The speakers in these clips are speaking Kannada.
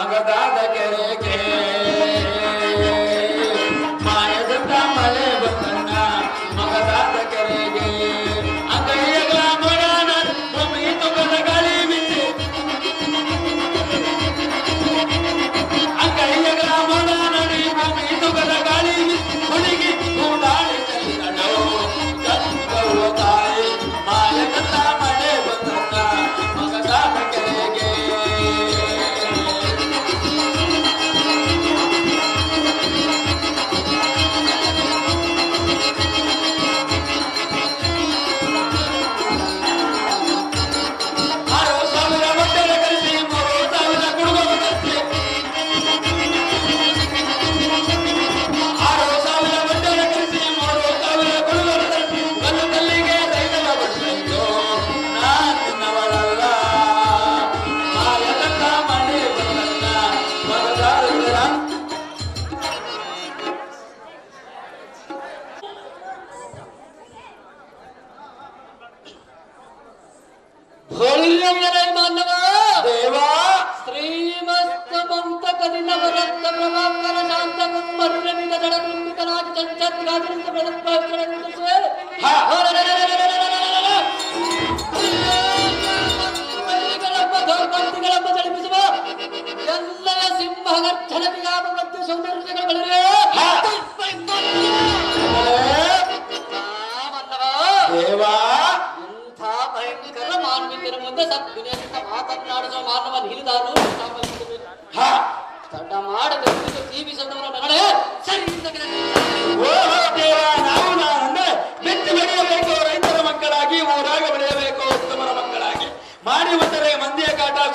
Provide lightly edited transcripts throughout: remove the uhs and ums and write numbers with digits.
ಮಗದಾದ ಕೆರೆಗೆ ಮಾಯದಂತ ಮಳೆ ಬಂದಣ್ಣ ಮಗದಾದ ಕೆರೆಗೆ ಅಂಗೈಯಗಳ ಮರಣ ಭೂಮಿ ತುಗದ ಗಾಳಿ ಬಿಟ್ಟು ಅಂಗೈಯಗಳ ಮರಣ ಭೂಮಿ ತುಗದ ಗಾಳಿ ಬಿಟ್ಟು ಹುಡುಗಿ ಕೂಡಾಡಿ ಚೆಲ್ಲಿದಳು ಗಂಗವ್ವ ತಾಯಿ ಮಾಯದಂತ ಮಳೆ ಬಂದಣ್ಣ ಮಗದಾದ ಕೆರೆಗೆ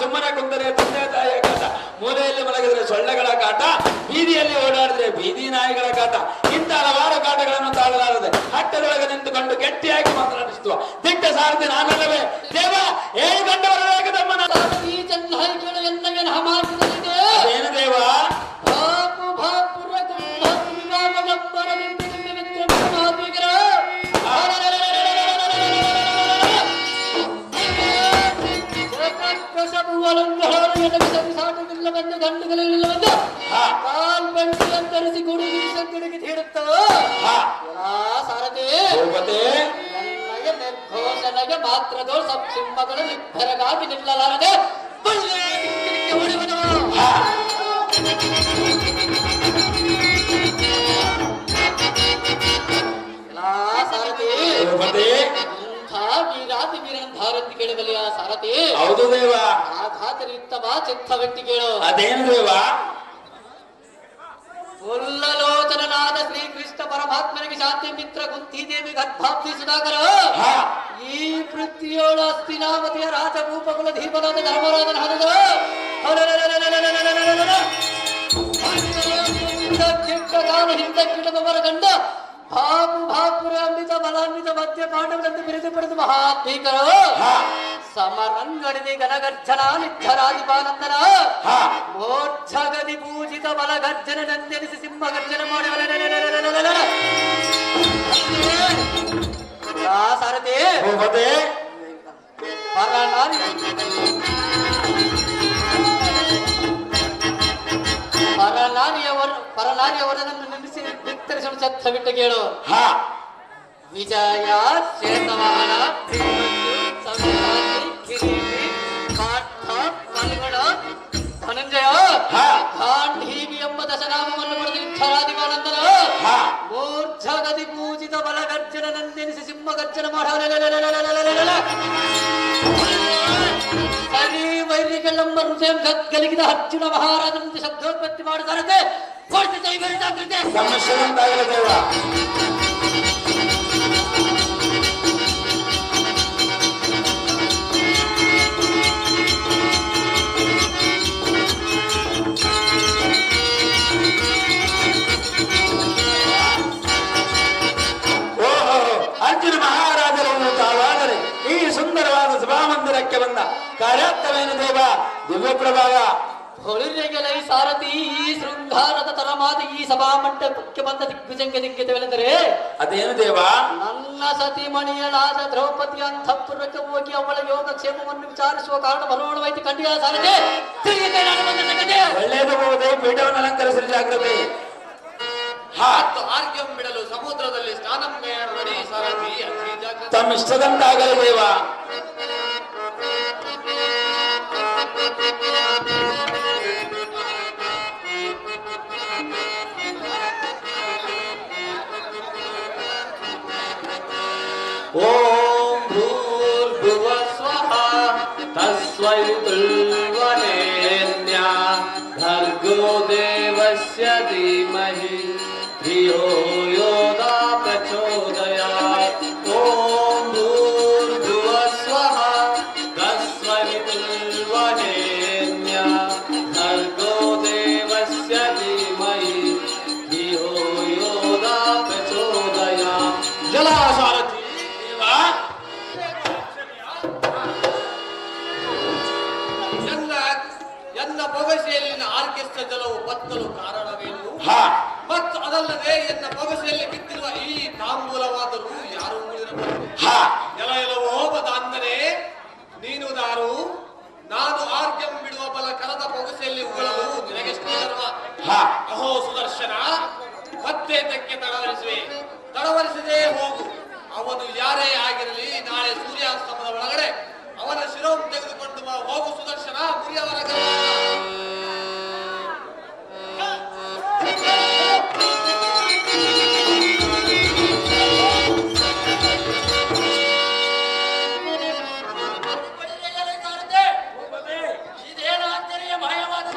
ಸುಮ್ಮನೆ ಕುಂದರೆ ತಂದೆ ತಾಯಿಯ ಕಾಟ, ಮೂಲೆಯಲ್ಲಿ ಮಲಗಿದರೆ ಸೊಳ್ಳೆಗಳ ಕಾಟ, ಬೀದಿಯಲ್ಲಿ ಓಡಾಡಿದ್ರೆ ಬೀದಿ ನಾಯಿಗಳ ಕಾಟ, ಇಂಥ ಹಲವಾರು ಕಾಟಗಳನ್ನು ತಾಳಲಾರದೆ ಹಟ್ಟದೊಳಗೆ ನಿಂತುಕೊಂಡು ಗಟ್ಟಿಯಾಗಿ ಮಾತನಾಡಿಸುವ ದಿಟ್ಟ ಸಾರಥಿ ನಾನಲ್ಲವೇ ದೇವ ಏನು ಕಂಡವರಾಗದಮ್ಮನ ಏನು ದೇವ ಮಾತ್ರದೋ ಸಿಂಹಗಳು ನಿಬ್ಬರಗಾಗಿ ನಿಲ್ಲಲಾರದೆ ಸಾರಥಿ ವೀರಾತಿ ವೀರಂಧಾರಂತಿ ಕೇಳದಲ್ಲಿ ಆ ಸಾರಥಿ ಹೌದು ದೇವ ಆಘಾತರಿತ್ತವ ಚಿತ್ತವೆಟ್ಟಿ ಕೇಳು ಅದೇನು ದೇವ ಉಲ್ಲಲೋಚನಾದ ಶ್ರೀಕೃಷ್ಣ ಪರಮಾತ್ಮನಿಗೆ ಶಾಂತಿ ಮಿತ್ರ ಕುಂತಿದೇವಿ ಗರ್ಭಾಬ್ಧಿ ಸುಧಾಕರ ಈ ಪೃಥ್ವಿಯೋಳ ಅಸ್ತಿನಾವತಿಯ ರಾಜಭೂಪಕುಲ ಧೀಮನಾದ ಧರ್ಮರಾಜನ ಹಣದ ಕಾಲ ಹಿಂದಕ್ಕಿಡದವರ ಗಂಡ ಭಾಪುರ ಅಮೃತ ಬಲಾನ್ವಿತ ಮಧ್ಯ ಪಾಂಡವರಂತೆ ಬಿರುದು ಪಡೆದು ಮಹಾತ್ಮೀಕರ ಸಮರಂಗಡಿದೆ ಗನಗರ್ಜನ ನಿತ್ಯರಾಧಿಪಾನಂದನ ಮೋರ್ಛಗದಿ ಪೂಜಿತ ಬಲಗರ್ಜನ ನಂದೆನಿಸಿ ಸಿಂಹ ಗರ್ಜನ ಮಾಡಿ ಸಾರಥಿ ಪರನಾರಿಯವರನ್ನು ನಿಲ್ಲಿಸಿ ಬಿತ್ತರಿಸಲು ಛತ್ರ ಬಿಟ್ಟು ಕೇಳು ವಿಜಯ ಶ್ವೇತವಾಹನ ಧನಂಜಯ ಗಾಂಧೀವಿ ಎಂಬ ದಶನಾಮವನ್ನು ಪಡೆದು ಇಚ್ಛರಾಧಿಕಾನಂದನ ಮೂರ್ಛಗದಿ ಪೂಜಿತ ಬಲಗರ್ಜನ ನಂದೆನಿಸಿ ಸಿಂಹ ಗರ್ಜನ ಮಾಡ ಸರಿ ವೈರಿಗಳೆಂಬ ಹೃದಯ ಗಲಿಗಿದ ಅರ್ಜುನ ಮಹಾರಾಜನಂತೆ ಶಬ್ದೋತ್ಪತ್ತಿ ಮಾಡಿದಾರಂತೆ ಅರ್ಜುನ ಮಹಾರಾಜರನ್ನು ತಾವಾದರೆ ಈ ಸುಂದರವಾದ ಸಭಾಮಂದಿರಕ್ಕೆ ಬಂದ ಕಾರ್ಯಾರ್ಥವೇನು ದೇವ ದಿವ್ಯ ಪ್ರಭಾವ ಹೊಳಿರೆಗೆಲೈ ಸಾರಥಿ ಈ ಶೃಂಗಾರದ ತರಮಾದ ಈ ಸಭಾ ಮಂಟಪಕ್ಕೆ ಬಂದ ದಿಗ್ವಿಜಂಗ ದಿಗ್ಗತವೆಂದರೆ ಅದೇನು ದೇವ ನನ್ನ ಸತಿಮಣಿಯನಾದ ದ್ರೌಪದಿ ಅಂತಃಪುರಕ್ಕೆ ಹೋಗಿ ಅವಳ ಯೋಗಕ್ಷೇಮವನ್ನು ವಿಚಾರಿಸುವ ಕಾರಣ ಬಲೋಣವೈತಿ ಕಂಡಿಯ ಸಾರಥಿ ಪೀಠವನ್ನು ಅಲಂಕರಿಸಲು ಜಾಗೃತಿ. ಮತ್ತು ಆರ್ಘ್ಯಂ ಬಿಡಲು ಸಮುದ್ರದಲ್ಲಿ ಸ್ನಾನ ಮಾಡಿ ಸಾರಥಿ ಅತಿ ಜಾಗೃತಿ. ತಮ್ಮ ಇಷ್ಟದಂತಾಗಲಿ ದೇವ. ಓಂ ಭೂರ್ಭುವಃ ಸ್ವಃ ತಸ್ಮೈತುರ್ವರೆಣ್ಯಾ ಭರ್ಗೋ ದೇವಸ್ಯ ಧೀಮಹಿ ಧಿಯೋ ಯೋ ನ ಪ್ರಚೋದಯಾತ್. ಓಂ ಭೂರ್ಭುವಃ ಸ್ವಃ ತಸ್ಮೈತುರ್ವರೆಣ್ಯಾ ಭರ್ಗೋ ದೇವಸ್ಯ ಧೀಮಹಿ ಧಿಯೋ ಯೋ ನ ಪ್ರಚೋದಯಾತ್. ಜಲಾಸಾರಥಿ ಎನ್ನ ಬೊಗಸೆಯಲ್ಲಿನ ಆರ್ಕೆಸ್ಟ್ರ ಜಲವು ಬತ್ತಲು ಕಾರಣವೇನು? ಮತ್ತು ಅದಲ್ಲದೆ ಎನ್ನ ಬೊಗಸೆಯಲ್ಲಿ ಬಿದ್ದಿರುವ ಈ ತಾಂಬೂಲವಾದರೂ ಯಾರು ಉಳಿದಿರಬಹುದು? ಎಲ್ಲವೋ ಬದಾಂದರೆ ನೀನು ದಾರು, ನಾನು ಆರ್ಘ್ಯಂ ಬಿಡುವ ಬಲ ಕರದ ಬೊಗಸೆಯಲ್ಲಿ ಉಗಳಲು ನಿನಗೆಷ್ಟು ಧರ್ಮ? ಅಹೋ ಸುದರ್ಶನ, ಮತ್ತೆ ತೆಕ್ಕೆ ತಡವರಿಸದೆ ಹೋಗು. ಅವನು ಯಾರೇ ಆಗಿರಲಿ, ನಾಳೆ ಸೂರ್ಯಾಸ್ತಮದ ಒಳಗಡೆ ಅವನ ಶಿರೋಂ ತೆಗೆದುಕೊಂಡು ಬಾ. ಹೋಗು ಸುದರ್ಶನ, ಮುರಿಯವರ ಇದೇನಾಂತರಿಯ ಮಾಯವಾದ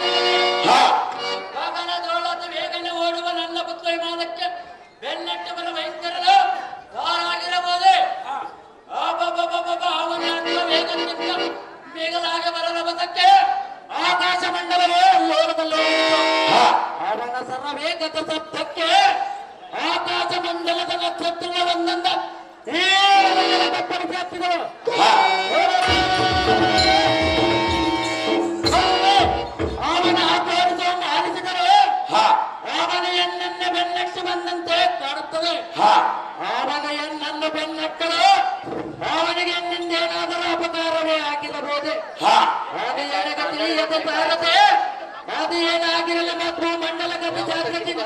ಗಗನದೊಳಗೆ ಬೇಗನೆ ಓಡುವ ನನ್ನ ಪುತ್ರ ವಿಮಾನಕ್ಕೆ ಬೆನ್ನಟ್ಟ ಬಲ ಭಯಂಕರರು ಯಾರಾಗಿರಬಹುದೇ? ಅವನ ವೇಗದಿಂದ ಬೇಗಲಾಗ ಬರಲ ಬದಕ್ಕೆ ಆಕಾಶ ಮಂಡಲವೇ ಲೋಕದಲ್ಲೋ ಅವನ ಸರ್ವೇಗದ ಶಬ್ದಕ್ಕೆ ಆಕಾಶ ಮಂಡಲದ ನಕ್ಷತ್ರಗಳ ಒಂದೊಂದ ಪರಿಚಯಗಳು ಅವನ ಆಕಾಶವನ್ನು ಆಲಿಸಿದರೆ ಅವನ ಎಣ್ಣನ್ನ ಬೆನ್ನಟ್ಟು ಬಂದಂತೆ ಕಾಣುತ್ತದೆ. ಅವನ ಎಣ್ಣನ್ನು ಬೆನ್ನಟ್ಟಲು ಅವನಿಗೆ ಎನ್ನಿಂದೇನಾದರೂ ಅಪಕಾರವೇ ಆಗಿರಬಹುದೇ? ಅದು ಎಡಗ ತಿಳಿಯದೆ ಸಾರದೆ, ಅದು ಏನಾಗಿರಲಿ ಮಾತ್ರ ಮಂಡಲ ಗತಿ ಜಾಗೃತಿಯಿಂದ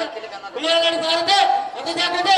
ಸಾರದೆ ಅದು ಜಾಗೃತಿ.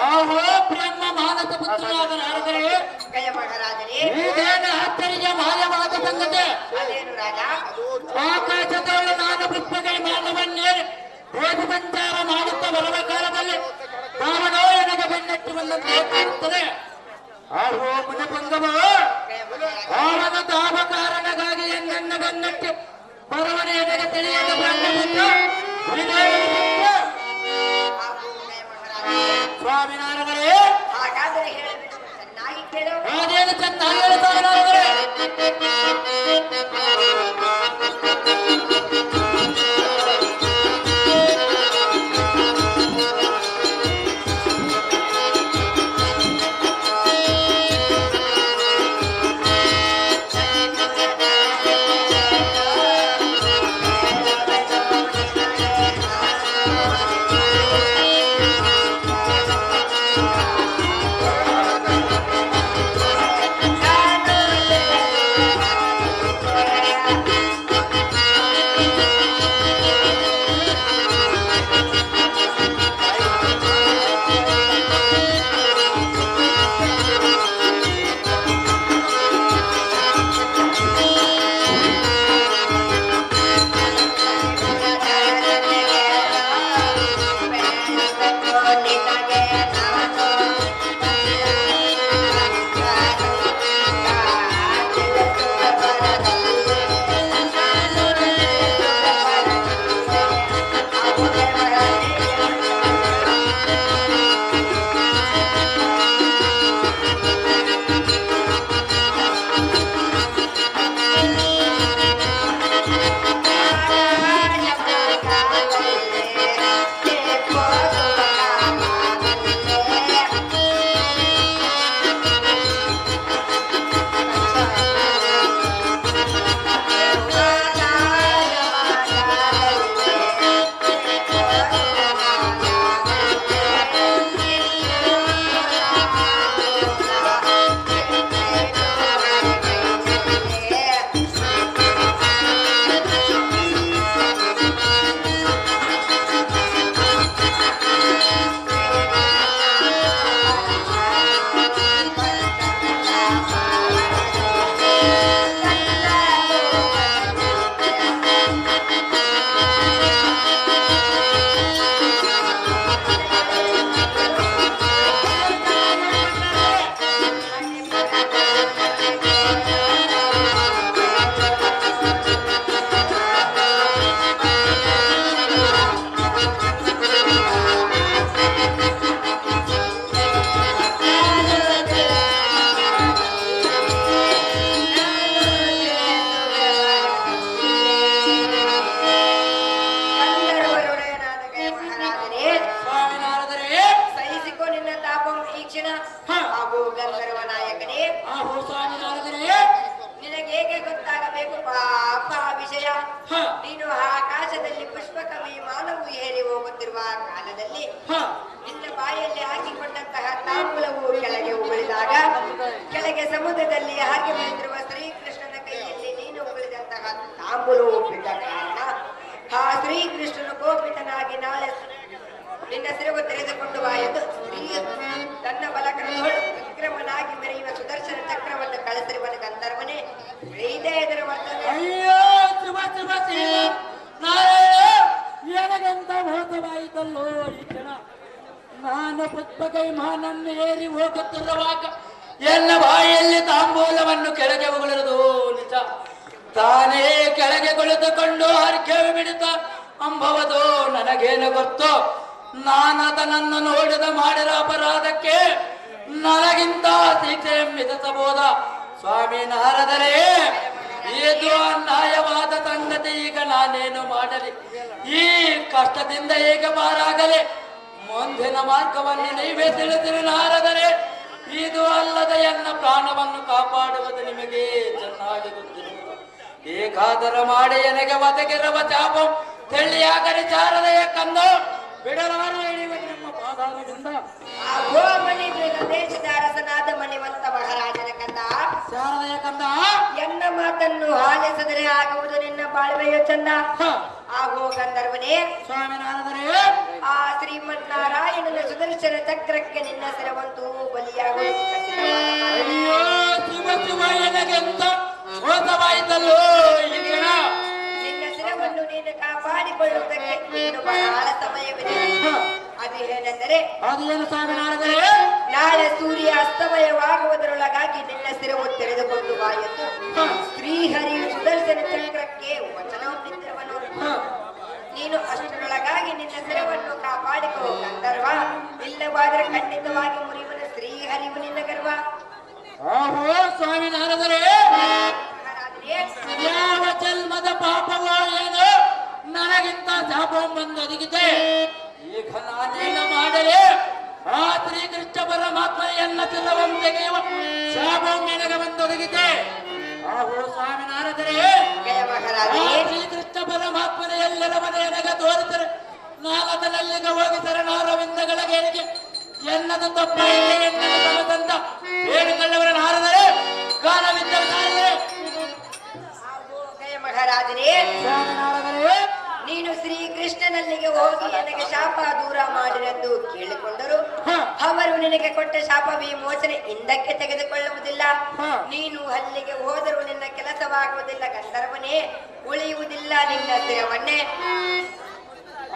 ಆಹೋ ಬ್ರಹ್ಮ ಮಾನಸ ಪುತ್ರನಾದ ನಾರದರೆ ಇದೇನು ಹತ್ತರಿಗೆ ಮಾಯವಾದ ಸಂಗತಿ? ಆಕಾಶದೊಳು ನಾನು ಪುಷ್ಪಗಳ ಮಾನವನ್ನೇ ವೇದ ಸಂಚಾರ ಮಾಡುತ್ತಾ ಬರುವ ಕಾಲದಲ್ಲಿ ತಾವನೋ ನನಗೆ ಬೆನ್ನಟ್ಟಿ ಬಂದಂತೆ ಕಾಣುತ್ತದೆ. ಆಹೋ ಮುನಪಂಗಮ, ಅವನ ತಾಪ ಕಾರಣಗಾಗಿ ಎನ್ನ ಬೆನ್ನಟ್ಟಿ ಬರವನೇ ನನಗೆ ತಿಳಿಯದ ಬ್ರಹ್ಮಪುತ್ರ ನೀನು ಆಕಾಶದಲ್ಲಿ ಪುಷ್ಪಕ ವಿಮಾನವು ಏರಿ ಹೋಗುತ್ತಿರುವ ಕಾಲದಲ್ಲಿ ನಿನ್ನ ಬಾಯಲ್ಲಿ ಹಾಕಿಕೊಂಡಂತಹ ತಾಂಬೂಲವು ಕೆಳಗೆ ಉಗುಳಿದಾಗ ಕೆಳಗೆ ಸಮುದ್ರದಲ್ಲಿ ಹಾಗೆ ಬಂದಿರುವ ಶ್ರೀಕೃಷ್ಣನ ಕೈಯಲ್ಲಿ ನೀನು ಉಗುಳಿದಂತಹ ತಾಂಬೂಲವು ಬಿಟ್ಟ ಕಾರಣ ಆ ಶ್ರೀಕೃಷ್ಣನು ಕೋಪಿತನಾಗಿ ನಾಳೆ ನಿನ್ನ ಸಿರವು ತೆರೆದುಕೊಂಡು ಬಾ ಎಂದು ತನ್ನ ಬಲಕರಗಳು ವಿಕ್ರಮನಾಗಿ ಮೆರೆಯುವ ಸುದರ್ಶನ ಚಕ್ರವನ್ನು ಕಳಿಸಿರುವ ಗಂಧರ್ವನೇ ಇದೇ ಇದರ ವರ್ತನೆ. ಅಯ್ಯೋ ಶಿವ ಶಿವ ಶಿವ ನನಗೆಂತ ಮೋಸವಾಯಿತಲ್ಲೋ ಈ ಕ್ಷಣ. ನಾನು ಪುಷ್ಪಕೈ ಮಾನನ್ನು ಏರಿ ಹೋಗುತ್ತಿರುವಾಗ ಎಲ್ಲ ಬಾಯಲ್ಲಿ ತಾಂಬೂಲವನ್ನು ಕೆಳಗೆ ಉಗುಳಿರುವುದು ನಿಜ. ತಾನೇ ಕೆಳಗೆ ಕುಳಿತುಕೊಂಡು ಹರಕೆ ಬಿಡುತ್ತ ಅಂಬವದು ನನಗೇನು ಗೊತ್ತು. ನಾನದನನ್ನು ನೋಡಿದ ಮಾಡಿದ ಅಪರಾಧಕ್ಕೆ ನನಗಿಂತ ಶಿಕ್ಷೆ ವಿಧಿಸಬಹುದ? ಸ್ವಾಮಿ ನಾರದರೆ ಇದು ಅನ್ಯಾಯವಾದ ಸಂಗತಿ. ಈಗ ನಾನೇನು ಮಾಡಲಿ? ಈ ಕಷ್ಟದಿಂದ ಹೇಗೆ ಪಾರಾಗಲಿ? ಮುಂದಿನ ಮಾರ್ಗವನ್ನು ನೀವೇ ತಿಳಿದಿರಿ ನಾರದರೆ. ಇದು ಅಲ್ಲದೆ ಎನ್ನ ಪ್ರಾಣವನ್ನು ಕಾಪಾಡುವುದು ನಿಮಗೆ ಚೆನ್ನಾಗಿ ಗೊತ್ತಿರುವುದು. ಹೇಗಾದರೂ ಮಾಡಿ ನನಗೆ ಒದಗಿರುವ ಚಾಪ ತೆಳ್ಳಿಯಾಗಲಿ ಚಾರದೆಯ ಕಂದು ಬಿಡಲಾರು ಎಳೆಯುವ ನಿಮ್ಮ ಪಾದಾರದಿಂದ. ದೇಶದ ಅರಸನಾದ ಮಣಿವಂತ ಮಹಾರಾಜನ ಕಂದ ಶಾರದೆಯ ಕಂದ ಎನ್ನ ಮಾತನ್ನು ಆಲಿಸಿದರೆ ಆಗುವುದು ನಿನ್ನ ಬಾಳ್ವೆಯೋ ಚಂದ. ಆಗೋ ಗಂಧರ್ವನೇ ಸ್ವಾಮಿನಾರದರೆ ಆ ಶ್ರೀಮನ್ನಾರಾಯಣನ ಸುದರ್ಶನ ಚಕ್ರಕ್ಕೆ ನಿನ್ನ ಸಿರವಂತೂ ಬಲಿಯಾಗುವುದು ಖಚಿತವಾದ. ಅಯ್ಯೋ ಶಿವ ಶಿವ ನನಗೆಂತ ಮೋಸವಾಯಿತಲ್ಲೋ ಈ ಕ್ಷಣ. ನಿನ್ನ ಸಿರವನ್ನು ನೀನು ಕಾಪಾಡಿಕೊಳ್ಳುವುದಕ್ಕೆ ಇನ್ನು ಬಹಳ ಸಮಯವಿದೆ. ಅದೇನೆಂದರೆ ಅದೇನು ಸ್ವಾಮಿನಾರದರೆ? ನಾಳೆ ಸೂರ್ಯ ಅಸ್ತಮಯವಾಗುವುದರೊಳಗಾಗಿ ನಿನ್ನ ಸಿರವು ತೆರೆದುಕೊಂಡು ಬಾ ಎಂದು ಶ್ರೀಹರಿಯು ಸುದರ್ಶನ ಚಕ್ರಕ್ಕೆ ವಚನವನ್ನಿತ್ತಿರುವನು. ನೀನು ಅಷ್ಟರೊಳಗಾಗಿ ನಿನ್ನ ಸಿರವನ್ನು ಕಾಪಾಡಿಕೋ ಗಂಧರ್ವ. ಇಲ್ಲವಾದರೆ ಖಂಡಿತವಾಗಿ ಮುರಿಯುವನು ಶ್ರೀಹರಿಯು ನಿನ್ನ ಗರ್ವ. ಆಹೋ ಸ್ವಾಮಿನಾರದರೆ ಯಾವ ಜನ್ಮದ ಪಾಪವೋ ಏನೋ ನನಗಿಂತ ಶಾಪವೊಂದೊದಗಿದೆ. ಈಗ ನಾನೇನು ಮಾಡಲಿ? ಆ ಶ್ರೀಕೃಷ್ಣ ಪರಮಾತ್ಮನೆಯನ್ನ ತಿಲ್ಲವನ್ನು ತೆಗೆಯುವ ಶಾಪವು ನನಗೆ ಬಂದೊದಗಿದೆ. ಆಹೋ ಸ್ವಾಮಿನಾರದರೆ ಆ ಶ್ರೀಕೃಷ್ಣ ಪರಮಾತ್ಮನೆ ಎಲ್ಲರವನೇ ನನಗೆ ತೋರಿದರೆ ನಾನದನಲ್ಲಿಗೆ ಹೋಗಿ ಶರಣಾರವಿಂದಗಳ ಗೆಳಿಗೆ ಎನ್ನದ ತಪ್ಪಾಯಿತೆ ಎನ್ನದ ತಮದಂತ ಹೇಳಿಕೊಳ್ಳವರ ನಾರದರೆ ಗಾನವಿದ್ದರೆ ನಾರದರೆ ಮಹಾರಾಜನೇ ಸ್ವಾಮಿನಾರದರೆ ನೀನು ಶ್ರೀಕೃಷ್ಣನಲ್ಲಿಗೆ ಹೋಗಿ ನನಗೆ ಶಾಪ ದೂರ ಮಾಡಿರೆಂದು ಕೇಳಿಕೊಂಡರು ಅವರು ನಿನಗೆ ಕೊಟ್ಟ ಶಾಪ ವಿಮೋಚನೆ ಹಿಂದಕ್ಕೆ ತೆಗೆದುಕೊಳ್ಳುವುದಿಲ್ಲ. ನೀನು ಅಲ್ಲಿಗೆ ಹೋದರೂ ನಿನ್ನ ಕೆಲಸವಾಗುವುದಿಲ್ಲ ಗಂಧರ್ವನೇ, ಉಳಿಯುವುದಿಲ್ಲ ನಿನ್ನ ಸಿರವನ್ನೇ.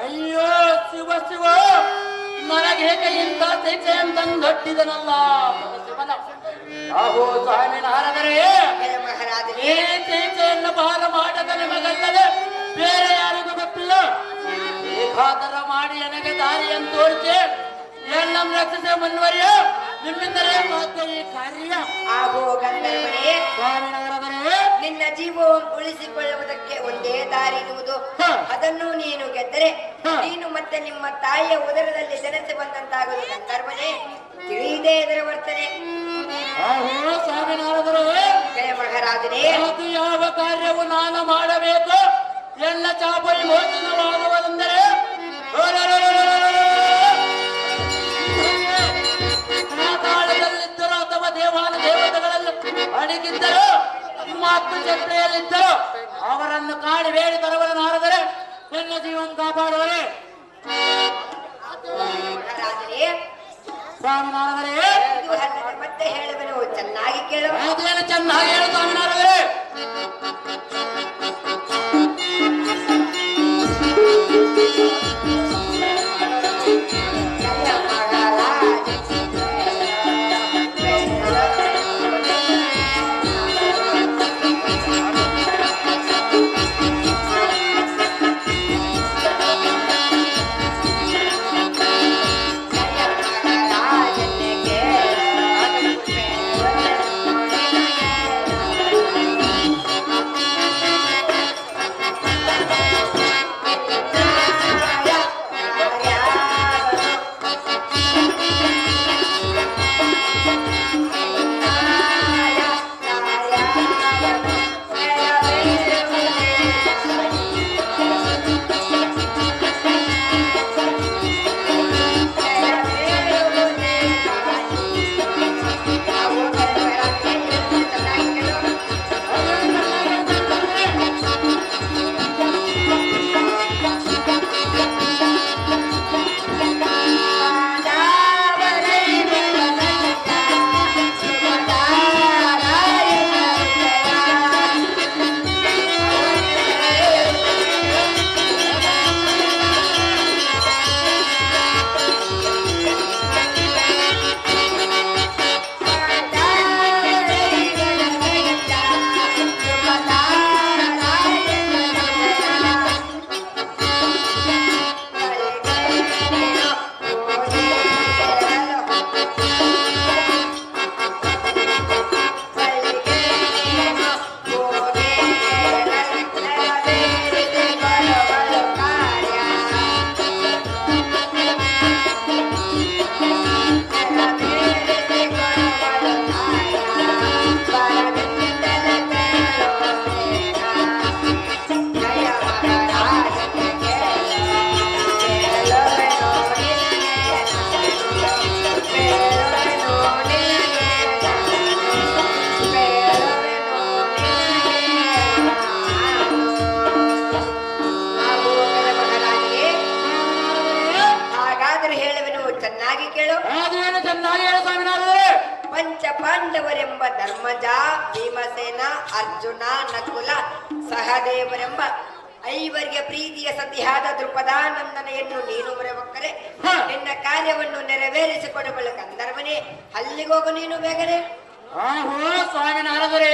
ಅಯ್ಯೋ ಶಿವ ಶಿವ ನನಗೇಕೆ ಇಂಥ ಶಿಕ್ಷೆಯಂತಂದೊಟ್ಟಿದನಲ್ಲ ಶಿವನ. ಅಹೋ ಸ್ವಾಮಿ ನಾರದರೆ ಜಯ ಮಹಾರಾಜನೇ ಈ ಶಿಕ್ಷೆಯನ್ನು ಪಾರ ಮಾಡದ ನಿಮಗಲ್ಲದೆ ಬೇರೆ ಯಾರಿಗೂ ಗೊತ್ತಿಲ್ಲ. ಬೇಕಾದರ ಮಾಡಿ ನನಗೆ ದಾರಿಯನ್ನು ತೋರಿಸಿ ಎಲ್ಲನ್ನು ರಕ್ಷಿಸಿ ಮುನ್ವರಿಯ ನಿಮ್ಮಿಂದಲೇ ಸಾಧ್ಯ ಈ ಕಾರ್ಯ. ಆಗೋ ಗಂಧರ್ವನೇ, ಸ್ವಾಮಿ ನಾರದರೆ ನಿನ್ನ ಜೀವವನ್ನು ಉಳಿಸಿಕೊಳ್ಳುವುದಕ್ಕೆ ಒಂದೇ ದಾರಿ ಇರುವುದು. ಅದನ್ನು ನೀನು ಗೆದ್ದರೆ ನೀನು ಮತ್ತೆ ನಿಮ್ಮ ತಾಯಿಯ ಉದರದಲ್ಲಿ ಜನಿಸಿ ಬಂದಂತಾಗಲು ಗಂಧರ್ವನೇ. ತಿಳಿಯದೇ ಇದರ ವರ್ತನೆ. ಅಹೋ ಸ್ವಾಮಿ ನಾರದರೆ ಜಯ ಮಹಾರಾಜನೇ ಅದು ಯಾವ ಕಾರ್ಯವು ನಾನು ಮಾಡಬೇಕು ಎಲ್ಲ ಚಾಪೈ ಮೋಚನವಾಗುವುದೆಂದರೆ ಪಾತಾಳದಲ್ಲಿದ್ದರು ಅಥವಾ ದೇವಾನ ದೇವತೆಗಳಲ್ಲಿ ಅಡಗಿದ್ದರು ಮತ್ತು ಚಕ್ರೆಯಲ್ಲಿದ್ದರು ಅವರನ್ನು ಕಾಡಿ ಬೇಡಿ ತರವರ ನಾರದರೆ ಎಲ್ಲ ಜೀವನ ಕಾಪಾಡುವರೆ. ಮಹಾರಾಜನೇ ಸ್ವಾಮಿ ನಾರದರೆ ಇದು ಅಲ್ಲದೆ ಮತ್ತೆ ಹೇಳುವೆನು, ಚೆನ್ನಾಗಿ ಕೇಳು. ಅದೇನು ಚೆನ್ನಾಗಿ ಹೇಳು ಸ್ವಾಮಿ ನಾರದರೆ. ಜಯ ಮಹಾರಾಜ ಪಂಚ ಪಾಂಡವರೆಂಬ ಧರ್ಮಜ, ಭೀಮಸೇನ, ಅರ್ಜುನ, ನಕುಲ, ಸಹದೇವರೆಂಬ ಐವರಿಗೆ ಪ್ರೀತಿಯ ಸತಿಯಾದ ದೃಪದಾನಂದನೆಯನ್ನು ನೀನು ಬರವಕ್ಕರೆ ನಿನ್ನ ಕಾರ್ಯವನ್ನು ನೆರವೇರಿಸಿಕೊಡಬಲ್ಲ ಗಂಧರ್ವನೇ, ಅಲ್ಲಿಗೋಗು ನೀನು ಬೇಗನೆ. ಆಹೋ ಸ್ವಾಮಿ ನಾರದರೆ,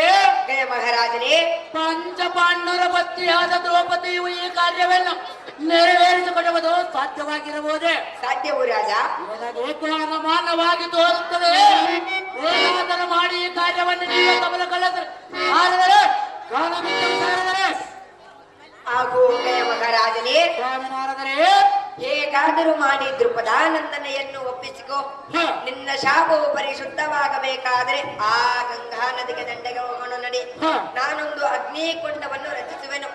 ಜಯ ಮಹಾರಾಜನೇ, ಪಂಚ ಪಾಂಡವರ ಪತ್ನಿಯಾದ ದ್ರೌಪದಿಯು ಈ ಕಾರ್ಯವನ್ನು ನೆರವೇರಿಸಿಕೊಡುವುದು ಸಾಧ್ಯವಾಗಿರಬಹುದೇ? ಸಾಧ್ಯವು ರಾಜ. ನನಗೆ ಅನುಮಾನವಾಗಿ ತೋರುತ್ತದೆ. ಏನಾದರೂ ಮಾಡಿ ಈ ಕಾರ್ಯವನ್ನು ನೀವು ತಮ್ಮ ಕಳೆದರೆ ಕಾಲ ಬಿಟ್ಟು ಸಾರದರೆ. ಹಾಗೂ ಜಯ ಮಹಾರಾಜನೇ, ಸ್ವಾಮಿ ನಾರದರೆ, ಹೇಗಾದರೂ ಮಾಡಿ ದೃಪದಾನಂದನೆಯನ್ನು ಒಪ್ಪಿಸಿಕೋ. ನಿನ್ನ ಶಾಪವು ಪರಿಶುದ್ಧವಾಗಬೇಕಾದರೆ ಆ ಗಂಗಾ ನದಿಗೆ ದಂಡೆಗೆ ಹೋಗೋಣ ನಡಿ. ನಾನೊಂದು ಅಗ್ನಿಕೊಂಡವನ್ನು ರಚಿಸುವೆನು.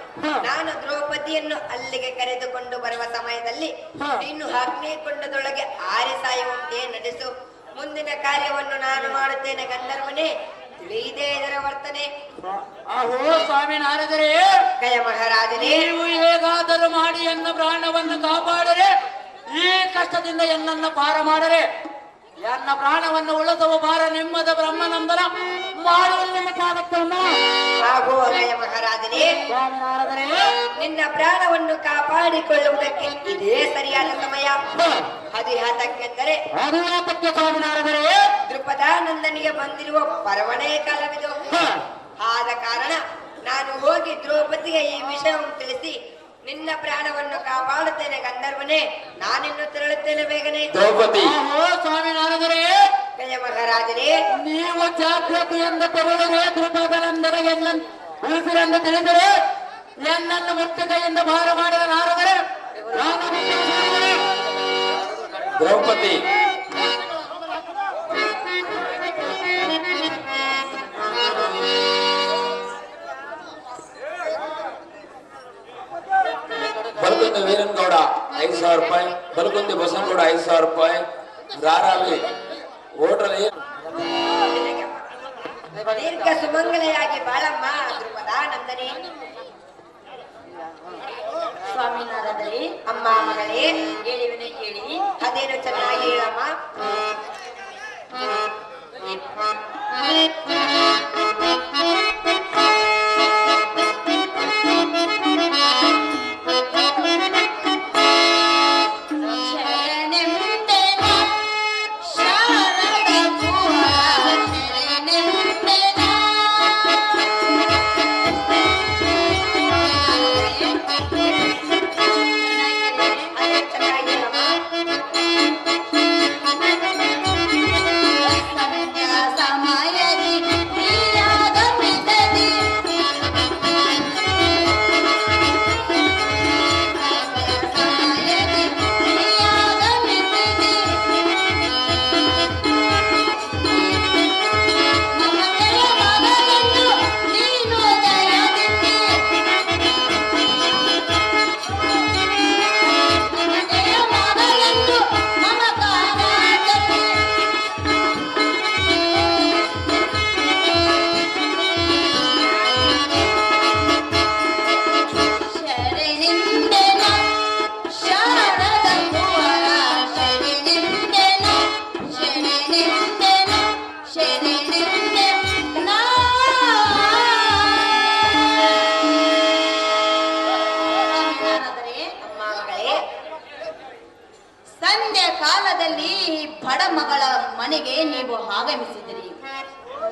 ನಾನು ದ್ರೌಪದಿಯನ್ನು ಅಲ್ಲಿಗೆ ಕರೆದುಕೊಂಡು ಬರುವ ಸಮಯದಲ್ಲಿ ನೀನು ಅಗ್ನಿಕೊಂಡದೊಳಗೆ ಆರಿ ಸಾಯುವಂತೆ ನಡೆಸು. ಮುಂದಿನ ಕಾರ್ಯವನ್ನು ನಾನು ಮಾಡುತ್ತೇನೆ ಗಂಧರ್ವನೇ, ತಿಳಿಯದೇ ಇದರ ವರ್ತನೆ. ಆಹೋ ಸ್ವಾಮಿ ನಾರದರೆ, ಜಯ ಮಹಾರಾಜನೇ, ನೀವು ಹೇಗಾದರೂ ಮಾಡಿ ಎನ್ನ ಪ್ರಾಣವನ್ನು ಕಾಪಾಡರೆ, ಈ ಕಷ್ಟದಿಂದ ಎನ್ನನ್ನು ಪಾರ ಮಾಡರೆ, ಎನ್ನ ಪ್ರಾಣವನ್ನು ಉಳಿಸುವ ಭಾರ ನಿಮ್ಮದ ಬ್ರಹ್ಮನಂದನ ಮಾಡುವಲ್ಲಿ ನಿಮಗಾಗುತ್ತಮ್ಮ. ಹಾಗೂ ಜಯ ಮಹಾರಾಜನೇ, ಸ್ವಾಮಿ ನಾರದರೆ, ನಿನ್ನ ಪ್ರಾಣವನ್ನು ಕಾಪಾಡಿಕೊಳ್ಳುವುದಕ್ಕೆ ಇದೇ ಸರಿಯಾದ ಸಮಯ. ಅದು ಯಾತಕ್ಕೆಂದರೆ ಅದು ಯಾತಕ್ಕೆ ಸ್ವಾಮಿನಾರದರೆ? ದೃಪದಾನಂದನಿಗೆ ಬಂದಿರುವ ಪರವಣೆಯ ಕಾಲವಿದು. ಆದ ಕಾರಣ ನಾನು ಹೋಗಿ ದ್ರೌಪದಿಗೆ ಈ ವಿಷಯವನ್ನು ತಿಳಿಸಿ ನಿನ್ನ ಪ್ರಾಣವನ್ನು ಕಾಪಾಡುತ್ತೇನೆ ಗಂಧರ್ವನೇ. ನಾನಿನ್ನು ತೆರಳುತ್ತೇನೆ ಬೇಗನೆ. ದ್ರೌಪದಿ ಸ್ವಾಮಿನಾರದರೆ, ಜಯ ಮಹಾರಾಜರೇ, ನೀವು ಜಾಗ್ರತೆಯಿಂದ ತೆರಳಿದರೆ ದೃಪದಾನಂದನಿಗೆ ಉಳಿಸಿರೆಂದು ತಿಳಿದರೆ ಎನ್ನನ್ನು ಮುಕ್ತ ಕೈಯಿಂದ ಭಾರ ಮಾಡಿದ ನಾರದರೆ ದ್ರೌಪದಿ ಬಲಗುಂದಿ ವೀರನ್ಗೌಡ 5,000 ರೂಪಾಯಿ, ಬಲಗುಂದಿ ಬಸನಗೌಡ 5,000 ರೂಪಾಯಿ, ರಾರಾವಿ ಹೋಟೆಲ್ ದೀರ್ಘ ಸುಮಂಗಲೆಯಾಗಿ ಬಾಳಮ್ಮ ದೃಪದಾನಂದನೇ. ಸ್ವಾಮಿನಾರದರೆ, ಅಮ್ಮ ಮಗಳೇ, ಹೇಳಿವನೇ ಕೇಳಿ. ಅದೇನು ಚೆನ್ನಾಗಿ ಹೇಳಮ್ಮ. ಸಂಧ್ಯಾ ಕಾಲದಲ್ಲಿ ಬಡ ಮಗಳ ಮನೆಗೆ ನೀವು ಆಗಮಿಸಿದಿರಿ.